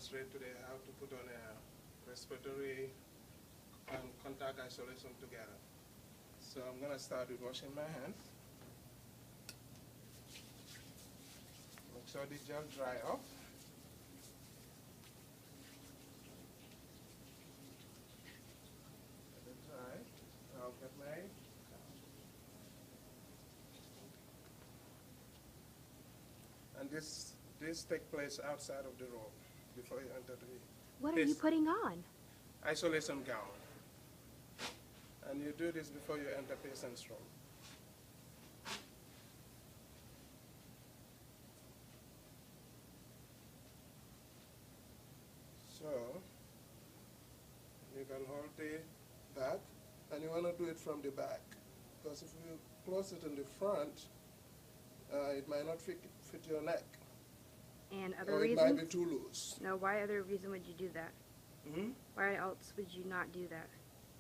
demonstrate today how to put on a respiratory and contact isolation together. So I'm going to start with washing my hands. Make sure the gel dry off. Let it dry. I'll get my and this takes place outside of the room before you enter the What are you putting on? isolation gown. And you do this before you enter patient's room. So you can hold the back, and you want to do it from the back, because if you close it in the front, it might not fit your neck. And other or reasons? It might be too loose. No, why other reason would you do that? Hmm? Why else would you not do that?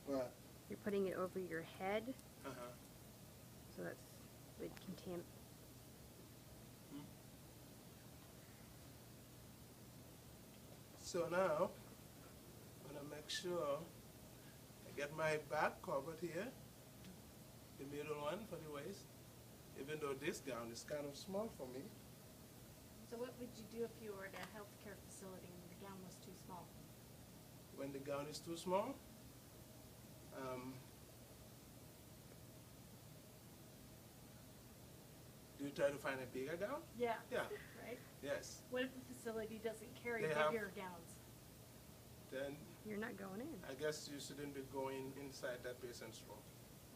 What? You're putting it over your head, Uh-huh. so that's would contaminate. So now, I'm going to make sure I get my back covered here, the middle one for the waist, even though this gown is kind of small for me. So what would you do if you were at a healthcare facility and the gown was too small? When the gown is too small, do you try to find a bigger gown? Yeah. Yeah. Right? Yes. What if the facility doesn't carry They have- bigger gowns? Then You're not going in. I guess you shouldn't be going inside that patient's room.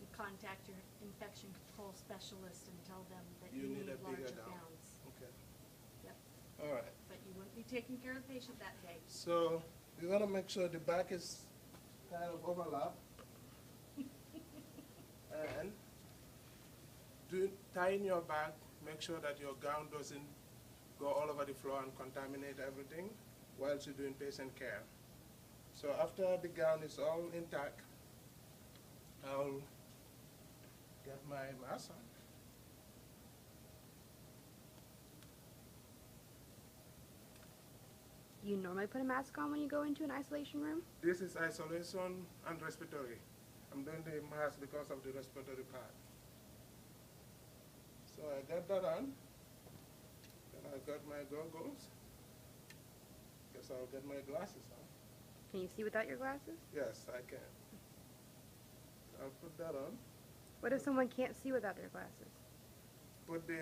You contact your infection control specialist and tell them that You you need need a bigger larger gown. gowns. Okay. Yep. All right. But you wouldn't be taking care of the patient that day. So you want to make sure the back is kind of overlap. And tying your back, make sure that your gown doesn't go all over the floor and contaminate everything whilst you're doing patient care. So after the gown is all intact, I'll get my mask on. Do you normally put a mask on when you go into an isolation room? This is isolation and respiratory. I'm doing the mask because of the respiratory part. So I got that on. Then I got my goggles. Guess I'll get my glasses on. Can you see without your glasses? Yes, I can. I'll put that on. What if someone can't see without their glasses? Put the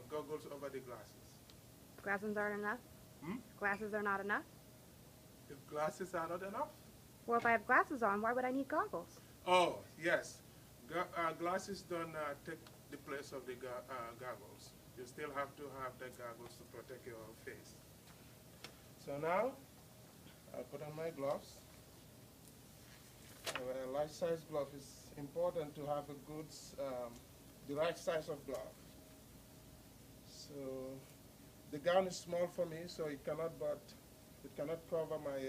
goggles over the glasses. Glasses aren't enough? Hmm? Glasses are not enough? If glasses are not enough? Well, if I have glasses on, why would I need goggles? Oh, yes. Glasses don't take the place of the goggles. You still have to have the goggles to protect your face. So now, I'll put on my gloves. A large size glove is important to have a good, the right size of glove. So the gown is small for me, so it cannot cover my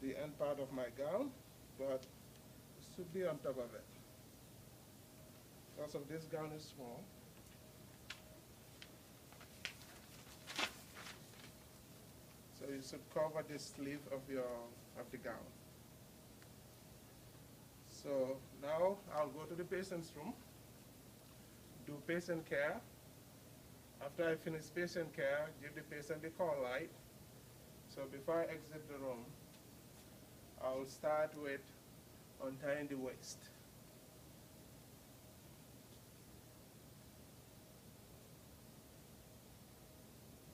the end part of my gown, but it should be on top of it. Because of this gown is small. So you should cover the sleeve of the gown. So now I'll go to the patient's room, do patient care. After I finish patient care, give the patient the call light. So before I exit the room, I'll start with untying the waist.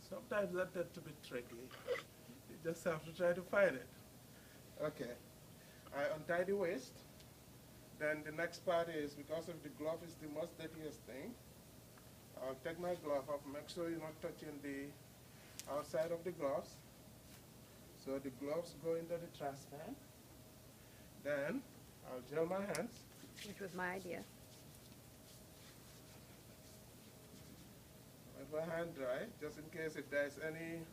Sometimes that tends to be tricky. You just have to try to find it. Okay, I untie the waist. Then the next part is, because of the glove is the most dirtiest thing, I'll take my glove off, make sure you're not touching the outside of the gloves. So the gloves go into the trash can. Then I'll gel my hands. Which was my idea. Let my hand dry, just in case if there's anything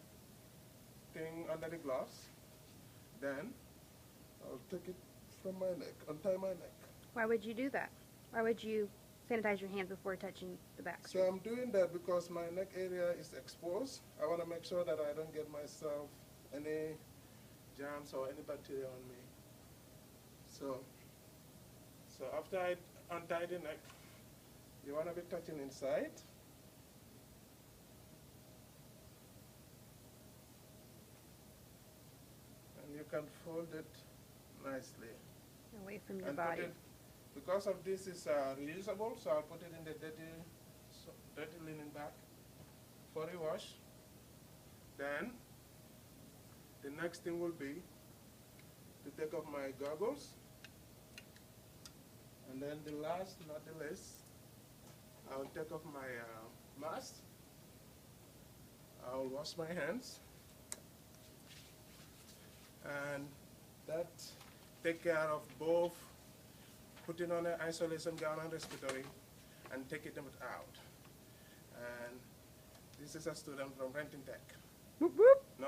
under the gloves. Then I'll take it from my neck, untie my neck. Why would you do that? Why would you sanitize your hands before touching the back. So I'm doing that because my neck area is exposed. I want to make sure that I don't get myself any germs or any bacteria on me. So after I untie the neck, you want to be touching inside. And you can fold it nicely. Away from your And body. put it, because of this is reusable, so I'll put it in the dirty linen bag for a wash. Then the next thing will be to take off my goggles. And then the last, not the least, I'll take off my mask. I'll wash my hands. And that take care of both putting on an isolation gown and respiratory and taking them out. And this is a student from Renton Tech. Whoop, whoop.